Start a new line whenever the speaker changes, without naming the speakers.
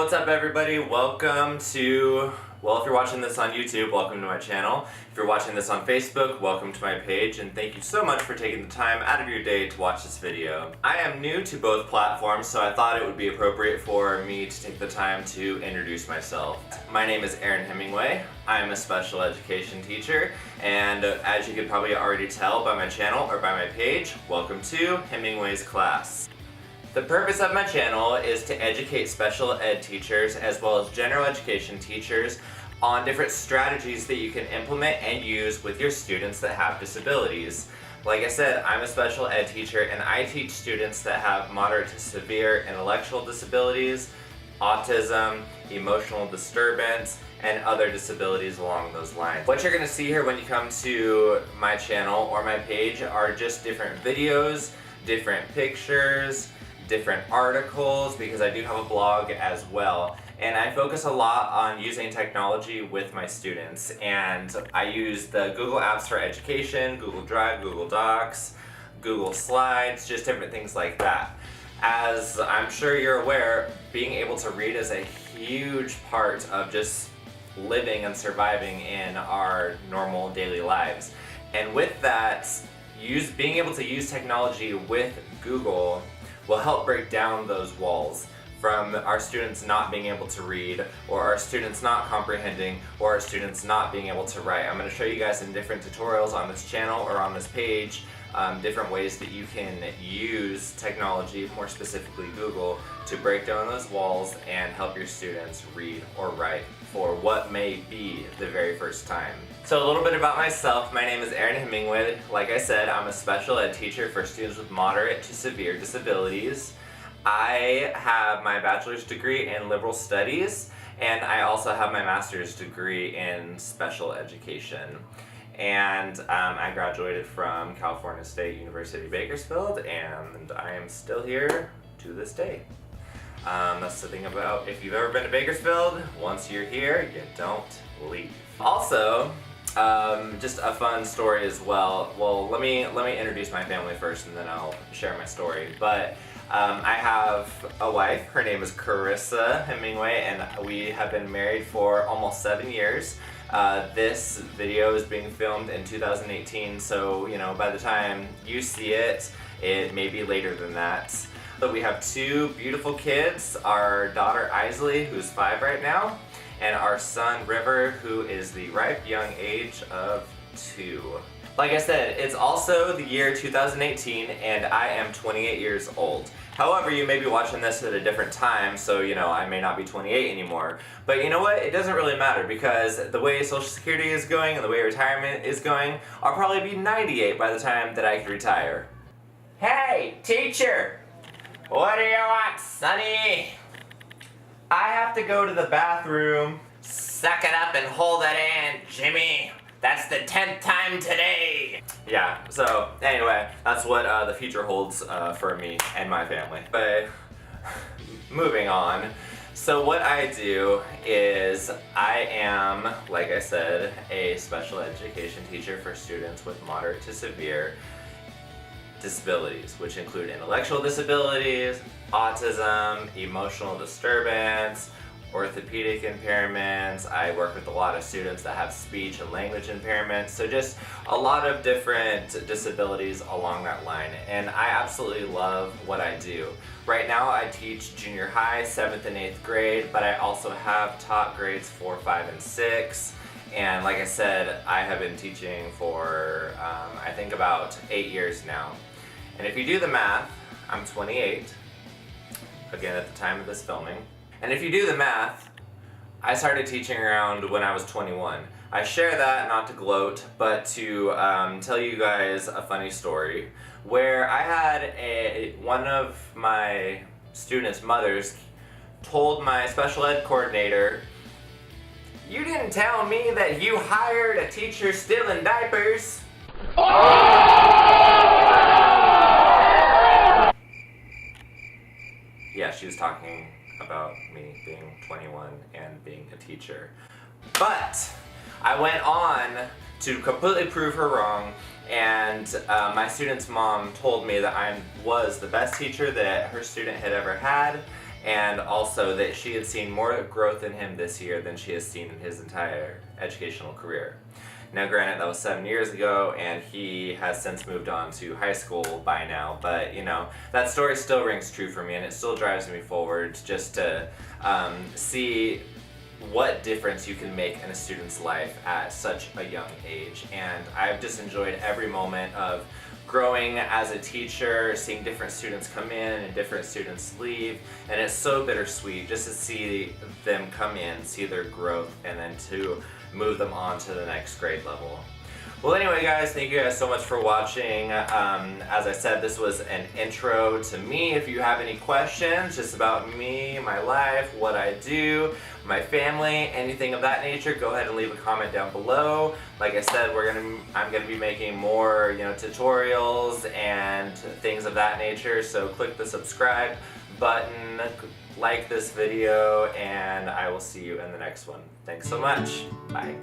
What's up everybody? Welcome to, well, if you're watching this on YouTube, welcome to my channel. If you're watching this on Facebook, welcome to my page, and thank you so much for taking the time out of your day to watch this video. I am new to both platforms, so I thought it would be appropriate for me to take the time to introduce myself. My name is Aaron Hemingway. I'm a special education teacher, and as you could probably already tell by my channel or by my page, welcome to Hemingway's Class. The purpose of my channel is to educate special ed teachers as well as general education teachers on different strategies that you can implement and use with your students that have disabilities. Like I said, I'm a special ed teacher and I teach students that have moderate to severe intellectual disabilities, autism, emotional disturbance, and other disabilities along those lines. What you're going to see here when you come to my channel or my page are just different videos, different pictures, different articles, because I do have a blog as well. And I focus a lot on using technology with my students. And I use the Google Apps for Education, Google Drive, Google Docs, Google Slides, just different things like that. As I'm sure you're aware, being able to read is a huge part of just living and surviving in our normal daily lives. And with that, being able to use technology with Google will help break down those walls from our students not being able to read, or our students not comprehending, or our students not being able to write. I'm going to show you guys in different tutorials on this channel or on this page different ways that you can use technology, more specifically Google, to break down those walls and help your students read or write for what may be the very first time. So a little bit about myself. My name is Aaron Hemingway. Like I said, I'm a special ed teacher for students with moderate to severe disabilities. I have my bachelor's degree in liberal studies, and I also have my master's degree in special education. And I graduated from California State University, Bakersfield, and I am still here to this day. That's the thing about, if you've ever been to Bakersfield, once you're here, you don't leave. Also, just a fun story as well. Well, let me introduce my family first, and then I'll share my story. But I have a wife. Her name is Carissa Hemingway, and we have been married for almost 7 years. This video is being filmed in 2018, so you know, by the time you see it, it may be later than that. But we have two beautiful kids, our daughter Isley, who's 5 right now, and our son River, who is the ripe young age of 2. Like I said, it's also the year 2018 and I am 28 years old. However, you may be watching this at a different time, so you know, I may not be 28 anymore. But you know what? It doesn't really matter, because the way Social Security is going and the way retirement is going, I'll probably be 98 by the time that I can retire. Hey, teacher! What do you want, sonny? I have to go to the bathroom. Suck it up and hold it in, Jimmy. That's the 10th time today. Yeah, so anyway, that's what the future holds for me and my family. But moving on. So what I do is I am, like I said, a special education teacher for students with moderate to severe disabilities, which include intellectual disabilities, autism, emotional disturbance, orthopedic impairments. I work with a lot of students that have speech and language impairments, so just a lot of different disabilities along that line, and I absolutely love what I do. Right now I teach junior high, 7th and 8th grade, but I also have taught grades 4, 5, and 6, and like I said, I have been teaching for I think about 8 years now. And if you do the math, I'm 28, again at the time of this filming. And if you do the math, I started teaching around when I was 21. I share that not to gloat, but to tell you guys a funny story where I had one of my students' mothers told my special ed coordinator, "You didn't tell me that you hired a teacher still in diapers." Yeah, she was talking about me being 21 and being a teacher. But I went on to completely prove her wrong, and my student's mom told me that I was the best teacher that her student had ever had, and also that she had seen more growth in him this year than she has seen in his entire educational career. Now granted, that was 7 years ago, and he has since moved on to high school by now, but you know, that story still rings true for me, and it still drives me forward just to see what difference you can make in a student's life at such a young age. And I've just enjoyed every moment of growing as a teacher, seeing different students come in and different students leave, and it's so bittersweet just to see them come in, see their growth, and then to move them on to the next grade level. Well, anyway guys, thank you guys so much for watching. As I said, this was an intro to me. If you have any questions just about me, my life, what I do, my family, anything of that nature, go ahead and leave a comment down below. Like I said, I'm gonna be making more, tutorials and things of that nature. So click the subscribe button, like this video, and I will see you in the next one. Thanks so much. Bye.